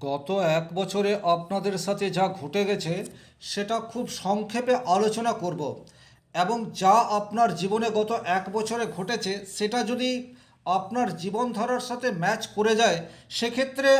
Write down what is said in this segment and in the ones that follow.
গত এক বছরে আপনাদের সাথে যা ঘটে গেছে সেটা খুব সংক্ষেপে আলোচনা করব এবং যা আপনার জীবনে গত এক বছরে ঘটেছে সেটা যদি আপনার জীবনধারার সাথে ম্যাচ করে যায় সেক্ষেত্রে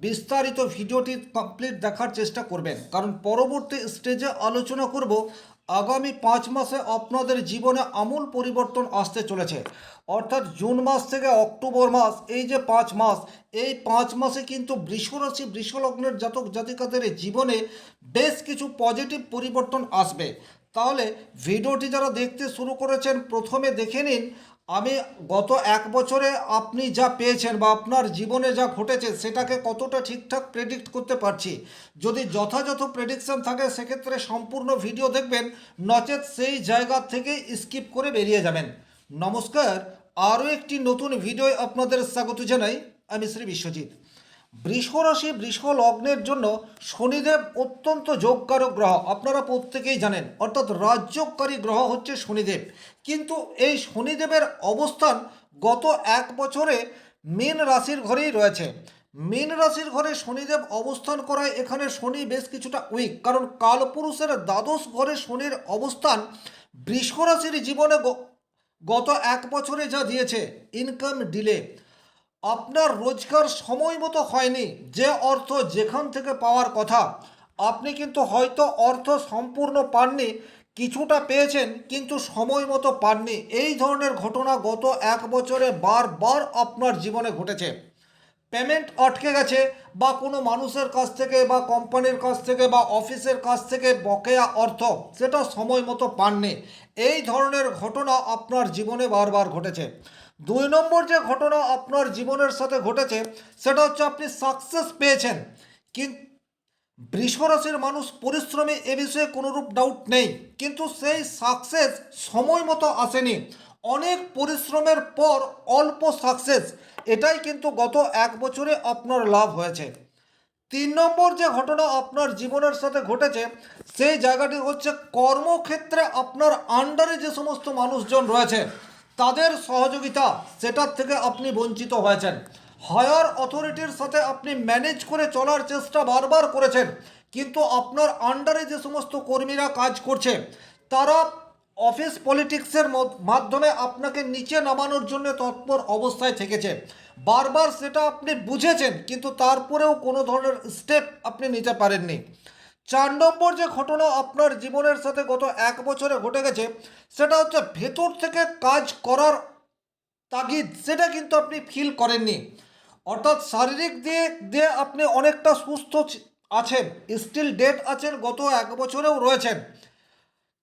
বিস্তারিত ভিডিওটি কমপ্লিট দেখার চেষ্টা করবেন, কারণ পরবর্তী স্টেজে আলোচনা করব আগামী 5 মাসে আপনাদের জীবনে আমূল পরিবর্তন আসতে চলেছে। অর্থাৎ জুন মাস থেকে অক্টোবর মাস, এই যে 5 মাস, এই 5 মাসে কিন্তু বৃষরাশি বৃষলগ্নের জাতক জাতিকাদের জীবনে বেশ কিছু পজিটিভ পরিবর্তন আসবে। তাহলে ভিডিওটি যারা দেখতে শুরু করেছেন প্রথমে দেখে নিন আমি গত এক বছরে আপনি যা পেয়েছেন বা আপনার জীবনে যা ঘটেছে সেটাকে কতটা ঠিকঠাক প্রেডিক্ট করতে পারছি। যদি যথাযথ প্রেডিকশন থাকে সেক্ষেত্রে সম্পূর্ণ ভিডিও দেখবেন, নচেত সেই জায়গা থেকে স্কিপ করে বেরিয়ে যাবেন। নমস্কার, আরও একটি নতুন ভিডিওয় আপনাদের স্বাগত জানাই। আমি শ্রী বিশ্বজিৎ। বৃষরাশি বৃষ লগ্নের জন্য শনিদেব অত্যন্ত যোগকারক গ্রহ, আপনারা প্রত্যেকেই জানেন। অর্থাৎ রাজযোগকারী গ্রহ হচ্ছে শনিদেব। কিন্তু এই শনিদেবের অবস্থান গত এক বছরে মীন রাশির ঘরেই রয়েছে। মীন রাশির ঘরে শনিদেব অবস্থান করায় এখানে শনি বেশ কিছুটা উইক, কারণ কালপুরুষের দ্বাদশ ঘরে শনির অবস্থান বৃষরাশির জীবনে গত এক বছরে যা দিয়েছে ইনকাম ডিলে, আপনার রোজগার সময় মতো হয়নি। যে অর্থ যেখান থেকে পাওয়ার কথা আপনি কিন্তু হয়তো অর্থ সম্পূর্ণ পাননি, কিছুটা পেয়েছেন কিন্তু সময় মতো পাননি। এই ধরনের ঘটনা গত এক বছরে বারবার আপনার জীবনে ঘটেছে। পেমেন্ট আটকে গেছে, বা কোনো মানুষের কাছ থেকে বা কোম্পানির কাছ থেকে বা অফিসের কাছ থেকে বকেয়া অর্থ সেটা সময় মতো পাননি। এই ধরনের ঘটনা আপনার জীবনে বারবার ঘটেছে। 2 নম্বর যে ঘটনা আপনার জীবনের সাথে ঘটেছে সেটা হচ্ছে আপনি সাকসেস পেয়েছেন, কিন্তু বৃষরাশির মানুষ পরিশ্রমী, এ বিষয়ে কোনোরূপ ডাউট নেই, কিন্তু সেই সাকসেস সময় মতো আসেনি। অনেক পরিশ্রমের পর অল্প সাকসেস, এটাই কিন্তু গত এক বছরে আপনার লাভ হয়েছে। 3 নম্বর যে ঘটনা আপনার জীবনের সাথে ঘটেছে সেই জায়গাটি হচ্ছে কর্মক্ষেত্রে আপনার আন্ডারে যে সমস্ত মানুষজন রয়েছে তাদের সহযোগিতা, সেটার থেকে আপনি বঞ্চিত হয়েছেন। হায়ার অথরিটির সাথে আপনি ম্যানেজ করে চলার চেষ্টা বারবার করেছেন, কিন্তু আপনার আন্ডারে যে সমস্ত কর্মীরা কাজ করছে তারা অফিস পলিটিক্সের মাধ্যমে আপনাকে নিচে নামানোর জন্য তৎপর অবস্থায় থেকেছে। বারবার সেটা আপনি বুঝেছেন, কিন্তু তারপরেও কোনো ধরনের স্টেপ আপনি নিতে পারেননি। 4 নম্বর যে ঘটনা আপনার জীবনের সাথে গত এক বছরে ঘটে গেছে সেটা হচ্ছে ভেতর থেকে কাজ করার তাগিদ, সেটা কিন্তু আপনি ফিল করেননি। অর্থাৎ শারীরিক দিক দিয়ে আপনি অনেকটা সুস্থ আছেন, স্টিল ডেট আছেন, গত এক বছরেও রয়েছেন,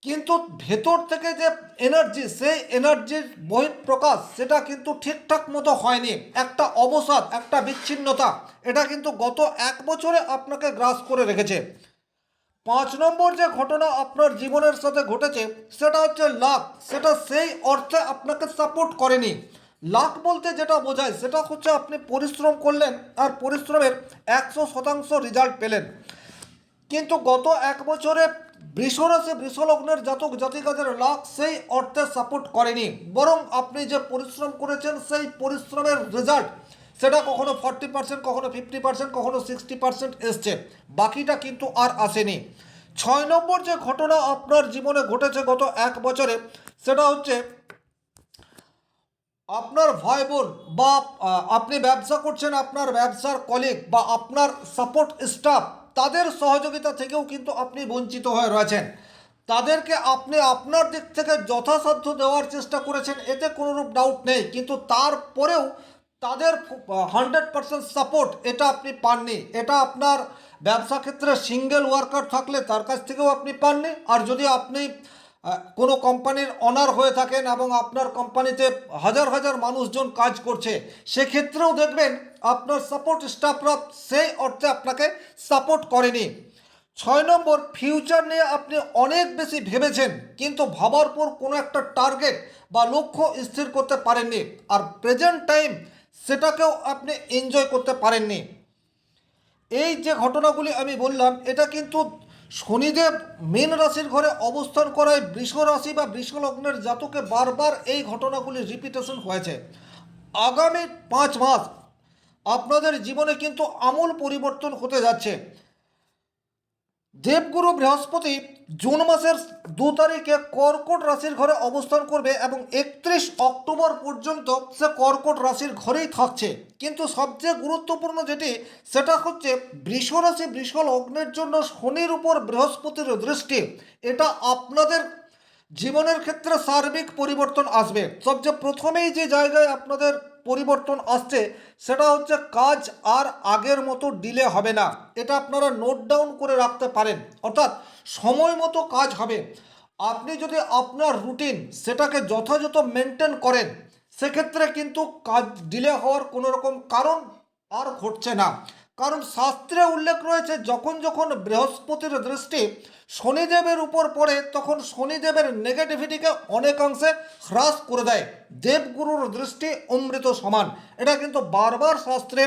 কিন্তু ভেতর থেকে যে এনার্জি, সেই এনার্জির বহিঃপ্রকাশ সেটা কিন্তু ঠিকঠাক মতো হয়নি। একটা অবসাদ, একটা বিচ্ছিন্নতা, এটা কিন্তু গত এক বছরে আপনাকে গ্রাস করে রেখেছে। 5 নম্বর যে ঘটনা আপনার জীবনের সাথে ঘটেছে সেটা হচ্ছে লাক, সেটা সেই অর্থে আপনাকে সাপোর্ট করেনি। লাক বলতে যেটা বোঝায় সেটা হচ্ছে আপনি পরিশ্রম করলেন আর পরিশ্রমের 100% রেজাল্ট পেলেন, কিন্তু গত এক বছরে বৃষরাশি বৃষলগ্নের জাতক জাতিকাদের লাক সেই অর্থে সাপোর্ট করেনি, বরং আপনি যে পরিশ্রম করেছেন সেই পরিশ্রমের রেজাল্ট সেটা কখনো 40%, কখনো 50%, কখনো 60% এসছে, বাকিটা কিন্তু আর আসেনি। 6 নম্বর যে ঘটনা আপনার জীবনে ঘটেছে গত এক বছরে সেটা হচ্ছে আপনার ভাই বোন বা আপনি ব্যবসা করছেন, আপনার ব্যবসার কলিগ বা আপনার সাপোর্ট স্টাফ, তাদের সহযোগিতা থেকেও কিন্তু আপনি বঞ্চিত হয়ে রয়েছেন। তাদেরকে আপনি আপনার দিক থেকে যথাসাধ্য দেওয়ার চেষ্টা করেছেন, এতে কোনোরূপ ডাউট নেই, কিন্তু তারপরেও তাদের 100% সাপোর্ট এটা আপনি পাননি। এটা আপনার ব্যবসা ক্ষেত্রে সিঙ্গেল ওয়ার্কার থাকলে তার কাছ থেকেও আপনি পাননি, আর যদি আপনি কোনো কোম্পানির অনার হয়ে থাকেন এবং আপনার কোম্পানিতে হাজার হাজার মানুষজন কাজ করছে সেক্ষেত্রেও দেখবেন আপনার সাপোর্ট স্টাফরা সেই অর্থে আপনাকে সাপোর্ট করেনি। 6 নম্বর, ফিউচার নিয়ে আপনি অনেক বেশি ভেবেছেন, কিন্তু ভাবার পর কোনো একটা টার্গেট বা লক্ষ্য স্থির করতে পারেননি, আর প্রেজেন্ট টাইম সেটাকেও আপনি এনজয় করতে পারেননি। এই যে ঘটনাগুলি আমি বললাম এটা কিন্তু শনিদেব মীন রাশির ঘরে অবস্থান করায় বৃষ রাশি বা বৃষ লগ্নের জাতকে বারবার এই ঘটনাগুলি রিপিটেশন হয়েছে। আগামী 5 মাস আপনাদের জীবনে কিন্তু আমূল পরিবর্তন হতে যাচ্ছে। দেবগুরু বৃহস্পতি জুন মাসের 2 তারিখে কর্কট রাশির ঘরে অবস্থান করবে এবং 31 অক্টোবর পর্যন্ত সে কর্কট রাশির ঘরেই থাকছে। কিন্তু সবচেয়ে গুরুত্বপূর্ণ যেটি, সেটা হচ্ছে বৃষ রাশি বৃষ লগ্নের জন্য শনির উপর বৃহস্পতির দৃষ্টি। এটা আপনাদের জীবনের ক্ষেত্রে সার্বিক পরিবর্তন আসবে। সবচেয়ে প্রথমেই যে জায়গায় আপনাদের পরিবর্তন আসছে সেটা হচ্ছে কাজ আর আগের মতো ডিলে হবে না। এটা আপনারা নোট ডাউন করে রাখতে পারেন, অর্থাৎ সময় মতো কাজ হবে। আপনি যদি আপনার রুটিন সেটাকে যথাযথ মেনটেন করেন, সেক্ষেত্রে কিন্তু কাজ ডিলে হওয়ার কোনো রকম কারণ আর ঘটছে না। কারণ শাস্ত্রে উল্লেখ রয়েছে, যখন যখন বৃহস্পতির দৃষ্টি শনিদেবের উপর পড়ে তখন শনিদেবের নেগেটিভিটিকে অনেকাংশে হ্রাস করে দেয়। দেবগুরুর দৃষ্টি অমৃত সমান, এটা কিন্তু বারবার শাস্ত্রে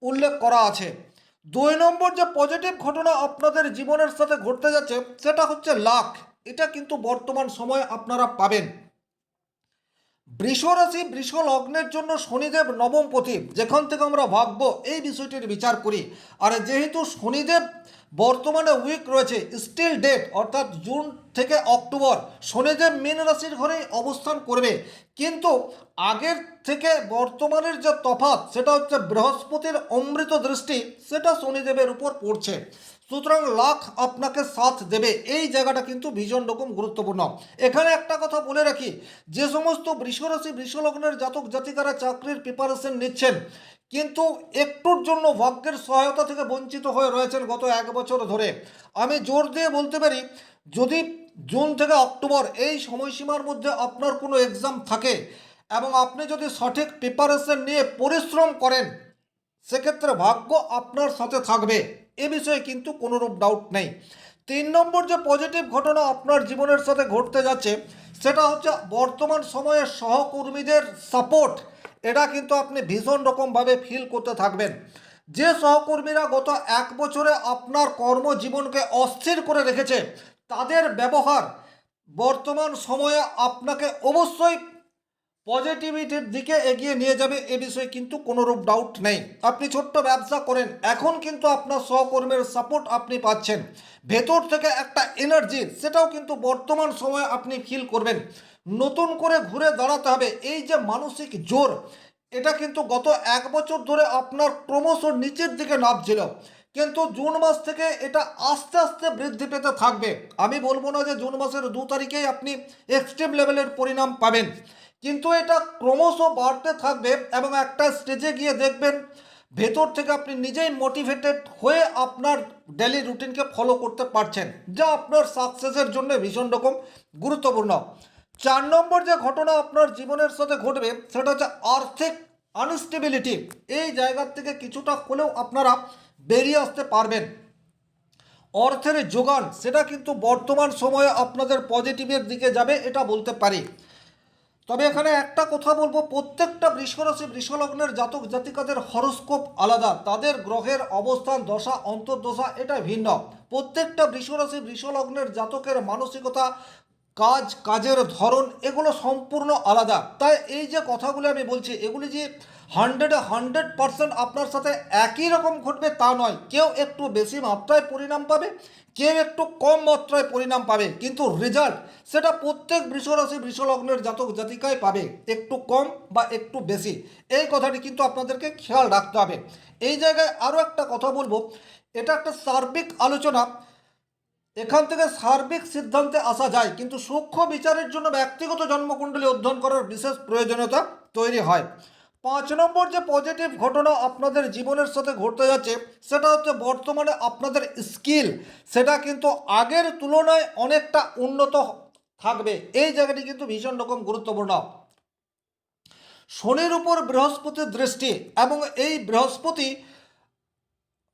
উল্লেখ করা আছে। 2 নম্বর যে পজিটিভ ঘটনা আপনাদের জীবনের সাথে ঘটতে যাচ্ছে সেটা হচ্ছে লাক। এটা কিন্তু বর্তমান সময়ে আপনারা পাবেন। বৃষ রাশি বৃষ লগ্নের জন্য শনিদেব নবমপতি, যেখান থেকে আমরা ভাগ্য এই বিষয়টির বিচার করি। আর যেহেতু শনিদেব বর্তমানে উইক রয়েছে, স্টিল ডেট, অর্থাৎ জুন থেকে অক্টোবর শনিদেব মীন রাশির ঘরেই অবস্থান করবে। কিন্তু আগের থেকে বর্তমানের যে তফাৎ সেটা হচ্ছে বৃহস্পতির অমৃত দৃষ্টি সেটা শনিদেবের উপর পড়ছে। সুতরাং লাখ আপনাকে সাথ দেবে, এই জায়গাটা কিন্তু ভীষণ রকম গুরুত্বপূর্ণ। এখানে একটা কথা বলে রাখি, যে সমস্ত বৃষরাশি বৃষলগ্নের জাতক জাতিকারা চাকরির প্রিপারেশন নিচ্ছেন কিন্তু একটুর জন্য ভাগ্যের সহায়তা থেকে বঞ্চিত হয়ে রয়েছেন গত 1 বছর ধরে, আমি জোর দিয়ে বলতে পারি, যদি জুন থেকে অক্টোবর এই সময়সীমার মধ্যে আপনার কোনো এক্সাম থাকে এবং আপনি যদি সঠিক প্রিপারেশন নিয়ে পরিশ্রম করেন, সেক্ষেত্রে ভাগ্য আপনার সাথে থাকবে, এ বিষয়ে কিন্তু কোনোরূপ ডাউট নেই। 3 নম্বর যে পজিটিভ ঘটনা আপনার জীবনের সাথে ঘটতে যাচ্ছে সেটা হচ্ছে বর্তমান সময়ে সহকর্মীদের সাপোর্ট। এটা কিন্তু আপনি ভীষণ রকমভাবে ফিল করতে থাকবেন। যে সহকর্মীরা গত 1 বছরে আপনার কর্মজীবনকে অস্থির করে রেখেছে, তাদের ব্যবহার বর্তমান সময়ে আপনাকে অবশ্যই পজিটিভিটির দিকে এগিয়ে নিয়ে যাবে, এ বিষয়ে কিন্তু কোনোরূপ ডাউট নেই। আপনি ছোট্ট ব্যবসা করেন, এখন কিন্তু আপনার সহকর্মীর সাপোর্ট আপনি পাচ্ছেন, ভেতর থেকে একটা এনার্জি সেটাও কিন্তু বর্তমান সময়ে আপনি ফিল করবেন। নতুন করে ঘুরে দাঁড়াতে হবে, এই যে মানসিক জোর, এটা কিন্তু গত 1 বছর ধরে আপনার ক্রমশ নিচের দিকে নামছিল, কিন্তু জুন মাস থেকে এটা আস্তে আস্তে বৃদ্ধি পেতে থাকবে। আমি বলবো না যে জুন মাসের 2 তারিখেই আপনি এক্সট্রিম লেভেলের পরিণাম পাবেন, কিন্তু এটা ক্রমশ বাড়তে থাকবে এবং একটা স্টেজে গিয়ে দেখবেন ভেতর থেকে আপনি নিজেই মোটিভেটেড হয়ে আপনার ডেলি রুটিনকে ফলো করতে পারছেন, যা আপনার সাকসেসের জন্য ভীষণ রকম গুরুত্বপূর্ণ। 4 নম্বর যে ঘটনা আপনার জীবনের সাথে ঘটবে সেটা হচ্ছে আর্থিক আনস্টেবিলিটি। এই জায়গার থেকে কিছুটা হলেও আপনারা বেরিয়ে আসতে পারবেন। অর্থের যোগান সেটা কিন্তু বর্তমান সময়ে আপনাদের পজিটিভের দিকে যাবে, এটা বলতে পারি। তবে এখানে একটা কথা বলবো, প্রত্যেকটা বৃষরাশি বৃষলগ্নের জাতক জাতিকাদের হরোস্কোপ আলাদা, তাদের গ্রহের অবস্থান দশা অন্তর্দশা এটা ভিন্ন। প্রত্যেকটা বৃষরাশি বৃষলগ্নের জাতকের মানসিকতা, কাজের ধরন এগুলো সম্পূর্ণ আলাদা। তাই এই যে কথাগুলো আমি বলছি, এগুলি যে 100% আপনার সাথে একই রকম ঘটবে তা নয়। কেউ একটু বেশি মাত্রায় পরিণাম পাবে, কেউ একটু কম মাত্রায় পরিণাম পাবে, কিন্তু রেজাল্ট সেটা প্রত্যেক বৃষরাশি বৃষলগ্নের জাতক জাতিকায় পাবে, একটু কম বা একটু বেশি। এই কথাটি কিন্তু আপনাদেরকে খেয়াল রাখতে হবে। এই জায়গায় আরও একটা কথা বলবো, এটা একটা সার্বিক আলোচনা, এখান থেকে সার্বিক সিদ্ধান্তে আসা যায়, কিন্তু সূক্ষ্ম বিচারের জন্য ব্যক্তিগত জন্মকুণ্ডলী অধ্যয়ন করার বিশেষ প্রয়োজনীয়তা তৈরি হয়। 5 নম্বর যে পজিটিভ ঘটনা আপনাদের জীবনের সাথে ঘটতে যাচ্ছে সেটা হচ্ছে বর্তমানে আপনাদের স্কিল সেটা কিন্তু আগের তুলনায় অনেকটা উন্নত থাকবে, এই জায়গাটি কিন্তু ভীষণ রকম গুরুত্বপূর্ণ। শনির উপর বৃহস্পতির দৃষ্টি এবং এই বৃহস্পতি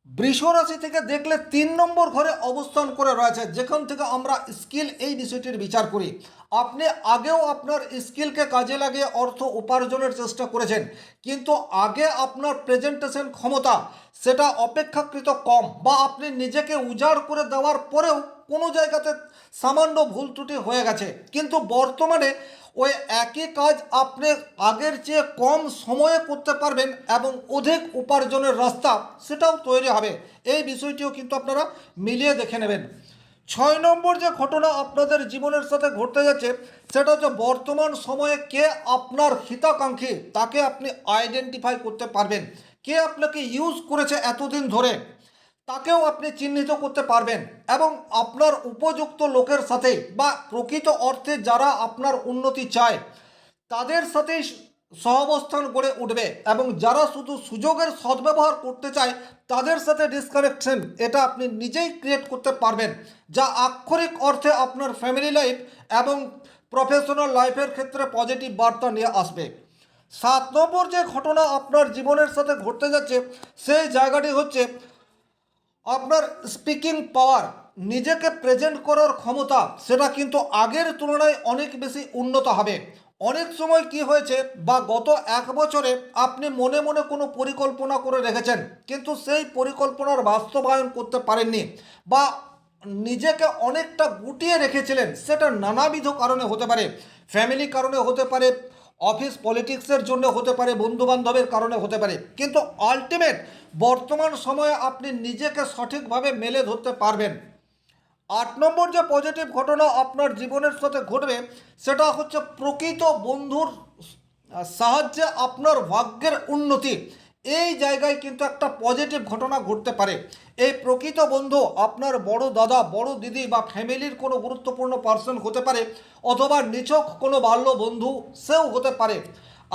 বৃষ রাশি থেকে দেখলে 3 নম্বর ঘরে অবস্থান করে রয়েছে, যেখান থেকে আমরা স্কিল এই বিষয়টির বিচার করি। আপনি আগেও আপনার স্কিলকে কাজে লাগিয়ে অর্থ উপার্জনের চেষ্টা করেছেন, কিন্তু আগে আপনার প্রেজেন্টেশন ক্ষমতা সেটা অপেক্ষাকৃত কম, বা আপনি নিজেকে উজাড় করে দেওয়ার পরেও কোনো জায়গাতে সামান্য ভুল ত্রুটি হয়ে গেছে, কিন্তু বর্তমানে ওই একই কাজ আপনি আগের চেয়ে কম সময়ে করতে পারবেন এবং অধিক উপার্জনের রাস্তা সেটাও তৈরি হবে। এই বিষয়টিও কিন্তু আপনারা মিলিয়ে দেখে নেবেন। 6 নম্বর যে ঘটনা আপনাদের জীবনের সাথে ঘটতে যাচ্ছে সেটা হচ্ছে বর্তমান সময়ে কে আপনার হিতাকাঙ্ক্ষী তাকে আপনি আইডেন্টিফাই করতে পারবেন। কে আপনাকে ইউজ করেছে এতদিন ধরে তাকেও আপনি চিহ্নিত করতে পারবেন এবং আপনার উপযুক্ত লোকের সাথে বা প্রকৃত অর্থে যারা আপনার উন্নতি চায় তাদের সাথেই সহাবস্থান গড়ে উঠবে এবং যারা শুধু সুযোগের সদ্ব্যবহার করতে চায় তাদের সাথে ডিসকানেকশন এটা আপনি নিজেই ক্রিয়েট করতে পারবেন, যা আক্ষরিক অর্থে আপনার ফ্যামিলি লাইফ এবং প্রফেশনাল লাইফের ক্ষেত্রে পজিটিভ বার্তা নিয়ে আসবে। 7 নম্বর যে ঘটনা আপনার জীবনের সাথে ঘটতে যাচ্ছে সেই জায়গাটি হচ্ছে আপনার স্পিকিং পাওয়ার, নিজেকে প্রেজেন্ট করার ক্ষমতা সেটা কিন্তু আগের তুলনায় অনেক বেশি উন্নত হবে। অনেক সময় কি হয়েছে বা গত 1 বছরে আপনি মনে মনে কোনো পরিকল্পনা করে রেখেছেন কিন্তু সেই পরিকল্পনার বাস্তবায়ন করতে পারেননি বা নিজেকে অনেকটা গুটিয়ে রেখেছিলেন, সেটা নানাবিধ কারণে হতে পারে, ফ্যামিলি কারণে হতে পারে, অফিস পলিটিক্সের জন্য হতে পারে, বন্ধুবান্ধবের কারণে হতে পারে, কিন্তু আলটিমেট বর্তমান সময়ে আপনি নিজেকে সঠিকভাবে মেলে ধরতে পারবেন। 8 নম্বর যে পজিটিভ ঘটনা আপনার জীবনের সাথে ঘটবে সেটা হচ্ছে প্রকৃত বন্ধুর সাহায্যে আপনার ভাগ্যের উন্নতি। এই জায়গায় কিন্তু একটা পজিটিভ ঘটনা ঘটতে পারে। এই প্রকৃত বন্ধু আপনার বড় দাদা, বড় দিদি বা ফ্যামিলির কোনো গুরুত্বপূর্ণ পার্সন হতে পারে অথবা নিছক কোনো বাল্য বন্ধু সেও হতে পারে।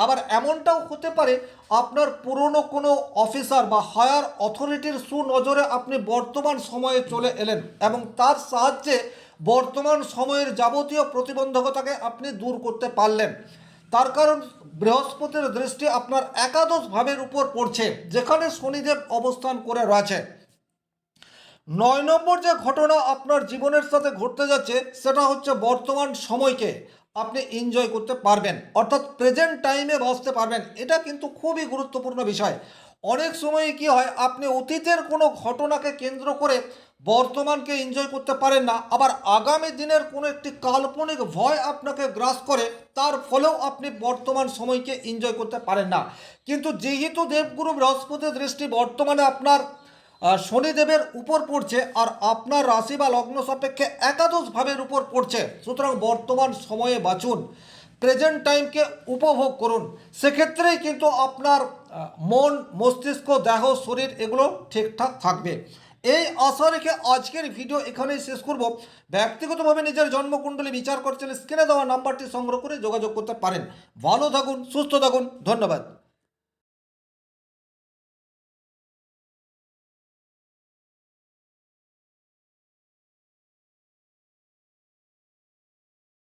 আবার এমনটাও হতে পারে আপনার পুরনো কোনো অফিসার বা হায়ার অথরিটির সুনজরে আপনি বর্তমান সময়ে চলে এলেন এবং তার সাহায্যে বর্তমান সময়ের যাবতীয় প্রতিবন্ধকতাকে আপনি দূর করতে পারলেন। তার কারণ বৃহস্পতির দৃষ্টি আপনার একাদশ ভাবের উপর পড়ছে যেখানে শনিদেব অবস্থান করে রয়েছে। 9 নম্বর যে ঘটনা আপনার জীবনের সাথে ঘটতে যাচ্ছে সেটা হচ্ছে বর্তমান সময়কে আপনি এনজয় করতে পারবেন, অর্থাৎ প্রেজেন্ট টাইমে বাঁচতে পারবেন। এটা কিন্তু খুবই গুরুত্বপূর্ণ বিষয়। অনেক সময় কি হয় আপনি অতীতের কোনো ঘটনাকে কেন্দ্র করে বর্তমানকে এনজয় করতে পারেন না, আবার আগামী দিনের কোনো একটি কাল্পনিক ভয় আপনাকে গ্রাস করে তার ফলেও আপনি বর্তমান সময়কে এনজয় করতে পারেন না। কিন্তু যেহেতু দেবগুরু বৃহস্পতির দৃষ্টি বর্তমানে আপনার শনিদেবের উপর পড়ছে আর আপনার রাশি বা লগ্ন সাপেক্ষে একাদশ ভাবের উপর পড়ছে, সুতরাং বর্তমান সময়ে বাঁচুন, প্রেজেন্ট টাইমকে উপভোগ করুন। সেক্ষেত্রেই কিন্তু আপনার মন, মস্তিষ্ক, দেহ, শরীর এগুলো ঠিকঠাক থাকবে। এই আশা রেখে আজকের ভিডিও এখানেই শেষ করব। ব্যক্তিগতভাবে নিজের জন্মকুণ্ডলী বিচার করছেন স্ক্রিনে দেওয়া নাম্বারটি সংগ্রহ করে যোগাযোগ করতে পারেন। ভালো থাকুন, সুস্থ থাকুন, ধন্যবাদ।